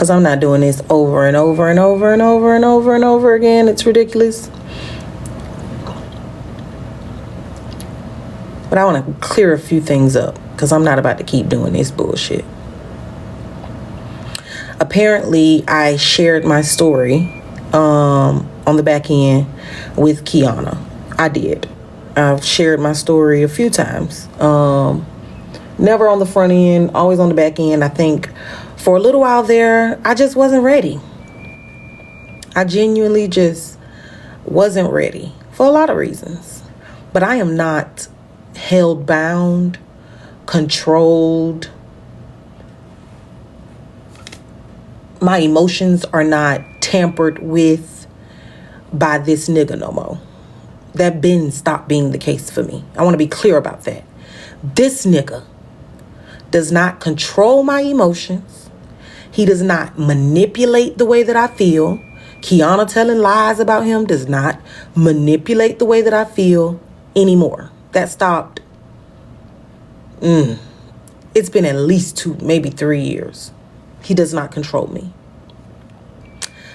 because I'm not doing this over and over and over and over and over and over again. It's ridiculous. But I want to clear a few things up because I'm not about to keep doing this bullshit. Apparently, I shared my story on the back end with Keyona. I did. I've shared my story a few times. Never on the front end, always on the back end. I think for a little while there, I just wasn't ready. I genuinely just wasn't ready for a lot of reasons. But I am not held bound, controlled. My emotions are not tampered with by this nigga no more. That been stopped being the case for me. I want to be clear about that. This nigga does not control my emotions. He does not manipulate the way that I feel. Keyona telling lies about him does not manipulate the way that I feel anymore. That stopped. It's been at least 2, maybe 3 years. He does not control me.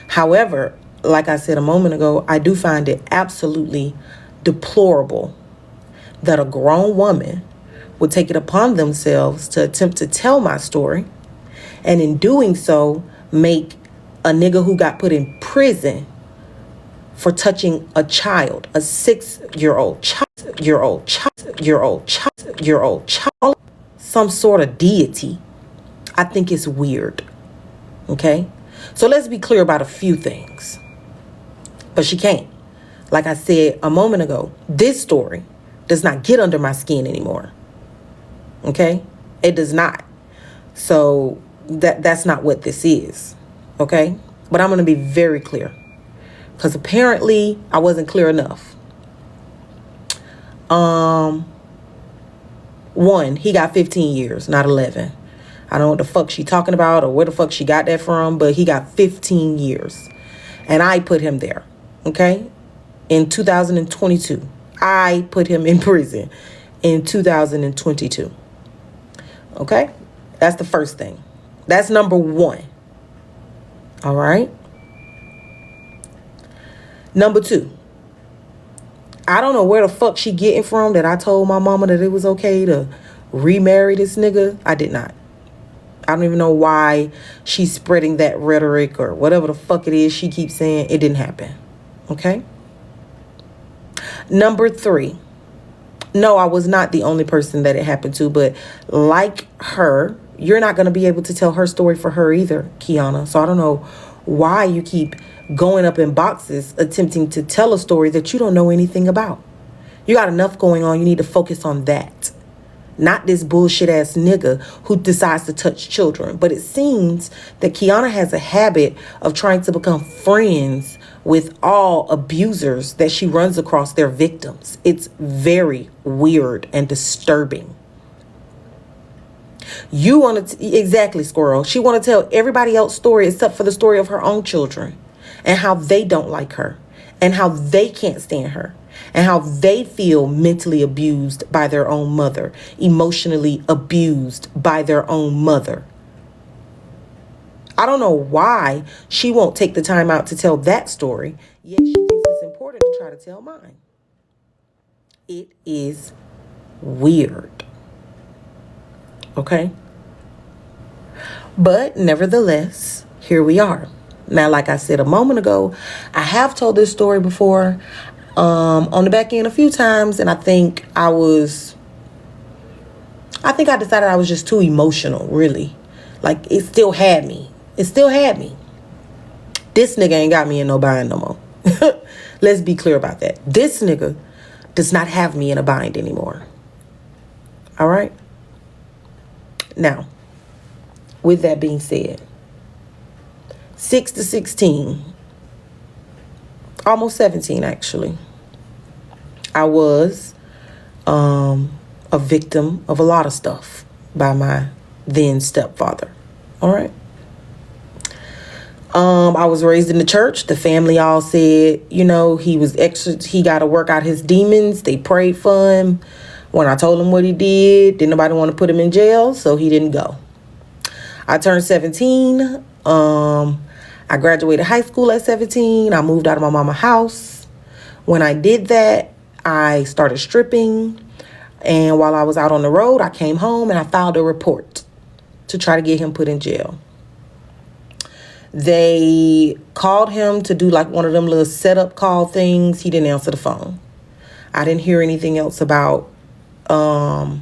However, like I said a moment ago, I do find it absolutely deplorable that a grown woman would take it upon themselves to attempt to tell my story, and in doing so, make a nigga who got put in prison for touching a child, a 6-year-old child, some sort of deity. I think it's weird. Okay? So let's be clear about a few things. But she can't. Like I said a moment ago, this story does not get under my skin anymore. Okay? It does not. So that's not what this is. Okay? But I'm going to be very clear. Because apparently I wasn't clear enough. One, he got 15 years, not 11. I don't know what the fuck she talking about or where the fuck she got that from, but he got 15 years. And I put him there, okay? In 2022. I put him in prison in 2022. Okay? That's the first thing. That's number one. All right? Number two. I don't know where the fuck she getting from that I told my mama that it was okay to remarry this nigga. I did not. I don't even know why she's spreading that rhetoric or whatever the fuck it is she keeps saying. It didn't happen. Okay? Number three. No, I was not the only person that it happened to, but like her, you're not going to be able to tell her story for her either, Keyona. So I don't know why you keep going up in boxes attempting to tell a story that you don't know anything about. You got enough going on. You need to focus on that. Not this bullshit ass nigga who decides to touch children. But it seems that Keyona has a habit of trying to become friends with all abusers that she runs across their victims. It's very weird and disturbing. You want to, exactly, Squirrel. She want to tell everybody else's story except for the story of her own children and how they don't like her and how they can't stand her. And how they feel mentally abused by their own mother, emotionally abused by their own mother. I don't know why she won't take the time out to tell that story, yet she thinks it's important to try to tell mine. It is weird. Okay? But nevertheless, here we are. Now, like I said a moment ago, I have told this story before. On the back end a few times, and I think I decided I was just too emotional, really. Like, it still had me. This nigga ain't got me in no bind no more. Let's be clear about that. This nigga does not have me in a bind anymore. All right? Now, with that being said, 6 to 16, almost 17 actually, I was a victim of a lot of stuff by my then stepfather. All right. I was raised in the church. The family all said, he got to work out his demons. They prayed for him. When I told him what he did, didn't nobody want to put him in jail, so he didn't go. I turned 17. I graduated high school at 17. I moved out of my mama's house. When I did that, I started stripping. And while I was out on the road, I came home and I filed a report to try to get him put in jail. They called him to do like one of them little setup call things. He didn't answer the phone. I didn't hear anything else about them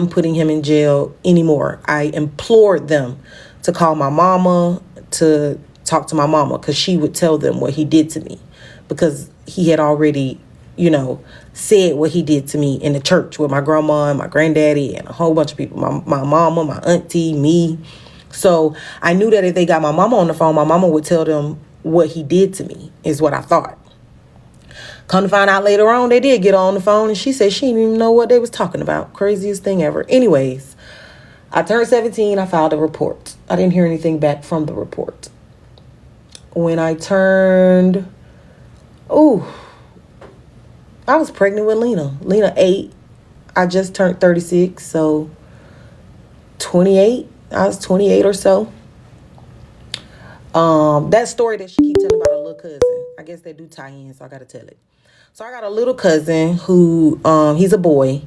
putting him in jail anymore. I implored them to call my mama, to talk to my mama, because she would tell them what he did to me, because he had already, said what he did to me in the church with my grandma and my granddaddy and a whole bunch of people, my mama, my auntie, me. So I knew that if they got my mama on the phone, my mama would tell them what he did to me, is what I thought. Come to find out later on, they did get on the phone and she said she didn't even know what they was talking about. Craziest thing ever. Anyways, I turned 17. I filed a report. I didn't hear anything back from the report. When I turned, I was pregnant with Lena. Lena 8. I just turned 36, so 28. I was 28 or so. That story that she keep telling about her little cousin, I guess they do tie in, so I gotta tell it. So I got a little cousin who, he's a boy.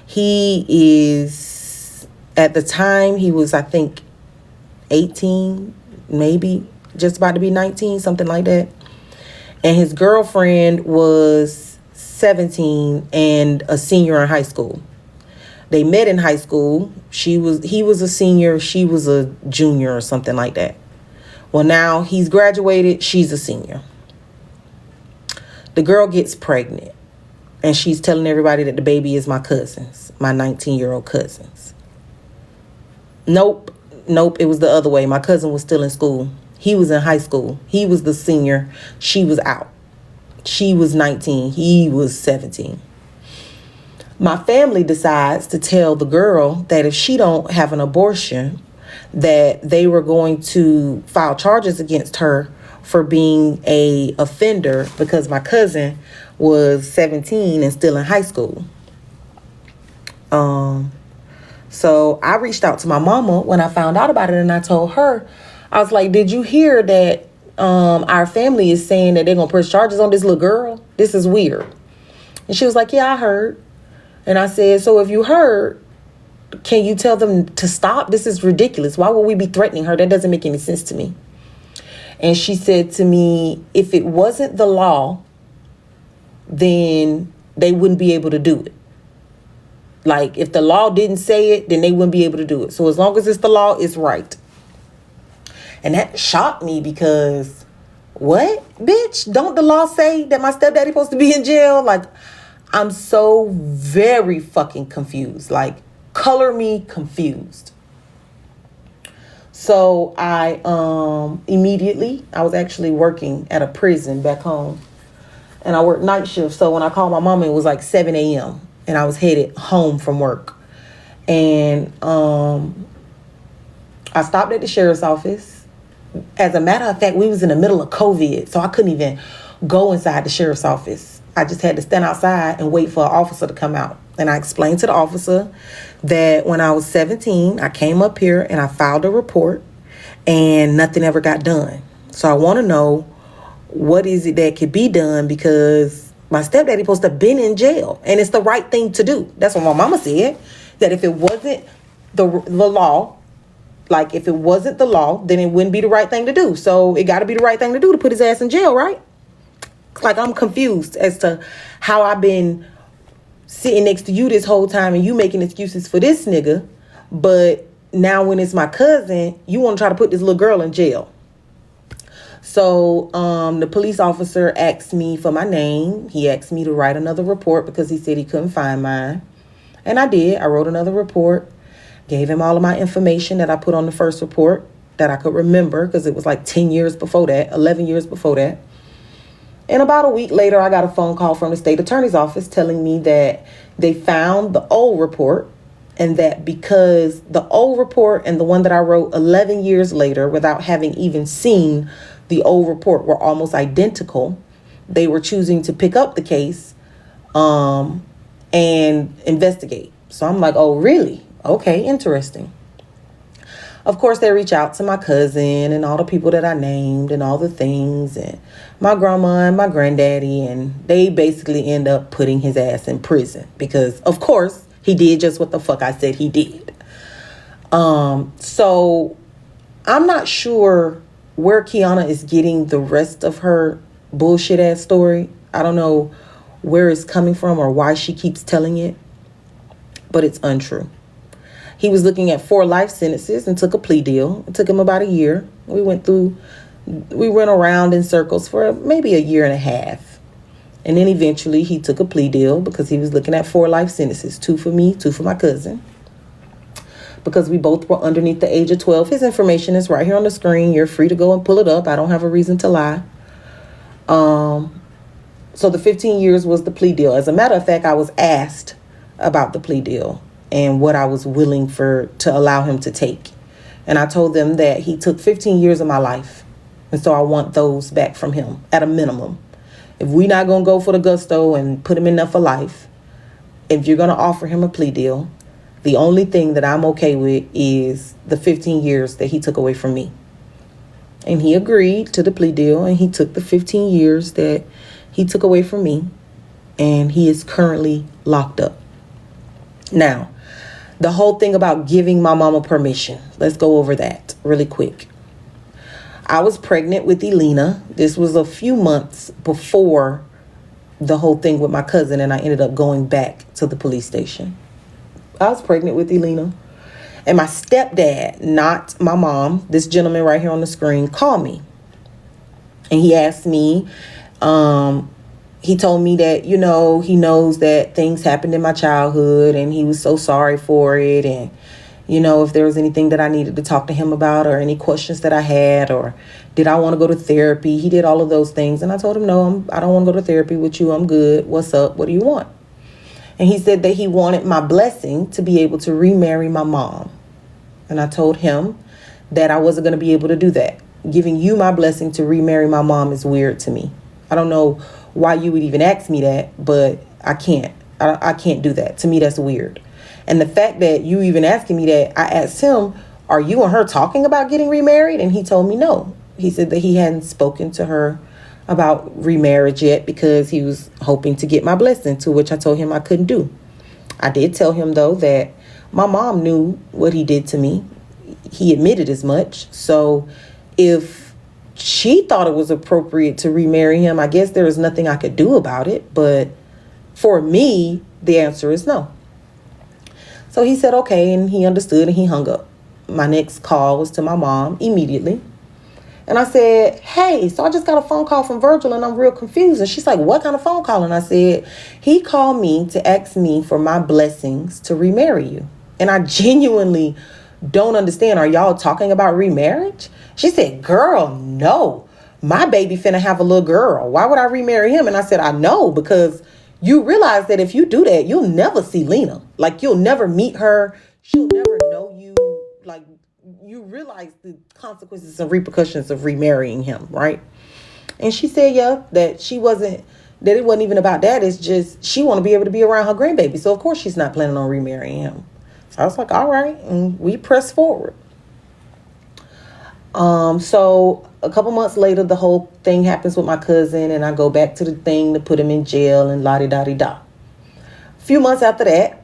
He is, at the time, he was, I think, 18, maybe just about to be 19, something like that. And his girlfriend was 17 and a senior in high school. They met in high school. He was a senior, she was a junior or something like that. Well, now he's graduated, she's a senior. The girl gets pregnant and she's telling everybody that the baby is my cousin's, my 19-year-old cousin's. Nope, it was the other way. My cousin was still in school. He was in high school. He was the senior. She was out. She was 19. He was 17. My family decides to tell the girl that if she don't have an abortion, that they were going to file charges against her for being a offender because my cousin was 17 and still in high school. So I reached out to my mama when I found out about it, and I told her, I was like, did you hear that our family is saying that they're going to press charges on this little girl? This is weird. And she was like, yeah, I heard. And I said, so if you heard, can you tell them to stop? This is ridiculous. Why would we be threatening her? That doesn't make any sense to me. And she said to me, if it wasn't the law, then they wouldn't be able to do it. Like, if the law didn't say it, then they wouldn't be able to do it. So as long as it's the law, it's right. And that shocked me because, what? Bitch, don't the law say that my stepdaddy supposed to be in jail? Like, I'm so very fucking confused. Like, color me confused. So I I was actually working at a prison back home. And I worked night shift. So when I called my mama, it was like 7 a.m. And I was headed home from work. And I stopped at the sheriff's office. As a matter of fact, we was in the middle of COVID. So I couldn't even go inside the sheriff's office. I just had to stand outside and wait for an officer to come out. And I explained to the officer that when I was 17, I came up here and I filed a report and nothing ever got done. So I want to know, what is it that could be done, because my stepdaddy supposed to have been in jail and it's the right thing to do. That's what my mama said, that if it wasn't the law, like if it wasn't the law, then it wouldn't be the right thing to do. So it got to be the right thing to do to put his ass in jail, right? Like, I'm confused as to how I've been sitting next to you this whole time and you making excuses for this nigga. But now when it's my cousin, you want to try to put this little girl in jail. So the police officer asked me for my name. He asked me to write another report because he said he couldn't find mine. And I did. I wrote another report, gave him all of my information that I put on the first report that I could remember, because it was like 10 years before that, 11 years before that. And about a week later, I got a phone call from the state attorney's office telling me that they found the old report, and that because the old report and the one that I wrote 11 years later, without having even seen the old report, were almost identical, they were choosing to pick up the case and investigate. So I'm like, oh, really? Okay, interesting. Of course, they reach out to my cousin and all the people that I named and all the things, and my grandma and my granddaddy, and they basically end up putting his ass in prison because, of course, he did just what the fuck I said he did. So I'm not sure where Keyona is getting the rest of her bullshit ass story. I don't know where it's coming from or why she keeps telling it, but it's untrue. He was looking at 4 life sentences and took a plea deal. It took him about a year. We went around in circles for maybe a year and a half. And then eventually he took a plea deal because he was looking at 4 life sentences, 2 for me, 2 for my cousin. Because we both were underneath the age of 12. His information is right here on the screen. You're free to go and pull it up. I don't have a reason to lie. So the 15 years was the plea deal. As a matter of fact, I was asked about the plea deal and what I was willing to allow him to take. And I told them that he took 15 years of my life. And so I want those back from him at a minimum. If we're not going to go for the gusto and put him in there for life, if you're going to offer him a plea deal, the only thing that I'm okay with is the 15 years that he took away from me. And he agreed to the plea deal, and he took the 15 years that he took away from me, and he is currently locked up. Now, the whole thing about giving my mama permission. Let's go over that really quick. I was pregnant with Elena. This was a few months before the whole thing with my cousin, and I ended up going back to the police station. I was pregnant with Elena, and my stepdad, not my mom, this gentleman right here on the screen, called me. And he asked me, he told me that, he knows that things happened in my childhood and he was so sorry for it. And, if there was anything that I needed to talk to him about or any questions that I had, or did I want to go to therapy? He did all of those things. And I told him, no, I don't want to go to therapy with you. I'm good. What's up? What do you want? And he said that he wanted my blessing to be able to remarry my mom. And I told him that I wasn't going to be able to do that. Giving you my blessing to remarry my mom is weird to me. I don't know why you would even ask me that, but I can't. I can't do that. To me, that's weird. And the fact that you even asking me that, I asked him, are you and her talking about getting remarried? And he told me no. He said that he hadn't spoken to her about remarriage yet because he was hoping to get my blessing, to which I told him I couldn't do. I did tell him, though, that my mom knew what he did to me. He admitted as much. So if she thought it was appropriate to remarry him, I guess there was nothing I could do about it. But for me, the answer is no. So he said, okay, and he understood and he hung up. My next call was to my mom immediately. And I said, hey, so I just got a phone call from Virgil and I'm real confused. And she's like, what kind of phone call? And I said, he called me to ask me for my blessings to remarry you. And I genuinely don't understand. Are y'all talking about remarriage? She said, girl, no. My baby finna have a little girl. Why would I remarry him? And I said, I know, because you realize that if you do that, you'll never see Lena. Like, you'll never meet her. She'll never know you. Like, you realize the consequences and repercussions of remarrying him, right? And she said, yeah, that it wasn't even about that. It's just she want to be able to be around her grandbaby. So, of course, she's not planning on remarrying him. So I was like, all right. And we pressed forward. So a couple months later, the whole thing happens with my cousin, and I go back to the thing to put him in jail and la-di-da-di-da. A few months after that,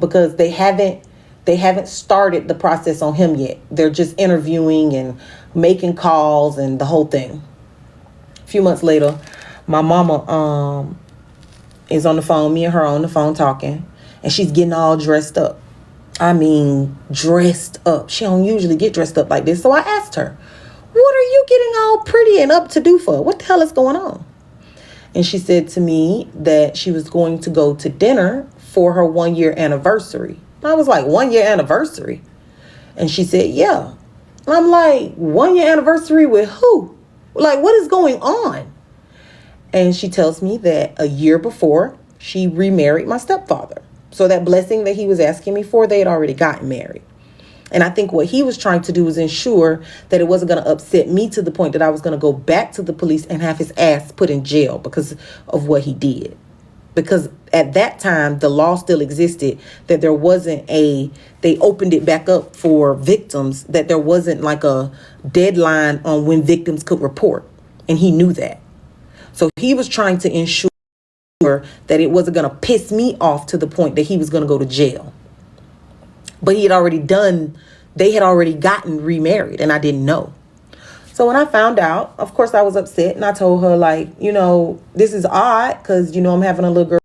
because they haven't started the process on him yet. They're just interviewing and making calls and the whole thing. A few months later, my mama is on the phone, me and her on the phone talking, and she's getting all dressed up. I mean, dressed up. She don't usually get dressed up like this. So I asked her, what are you getting all pretty and up to do for? What the hell is going on? And she said to me that she was going to go to dinner for her 1-year anniversary. I was like, 1-year anniversary? And she said, yeah. And I'm like, 1-year anniversary with who? Like, what is going on? And she tells me that a year before, she remarried my stepfather. So that blessing that he was asking me for, they had already gotten married. And I think what he was trying to do was ensure that it wasn't going to upset me to the point that I was going to go back to the police and have his ass put in jail because of what he did. because at that time the law still existed, that there wasn't they opened it back up for victims, that there wasn't like a deadline on when victims could report, and he knew that. So he was trying to ensure that it wasn't going to piss me off to the point that he was going to go to jail. But they had already gotten remarried, and I didn't know. So when I found out, of course I was upset, and I told her, like, this is odd, because I'm having a little girl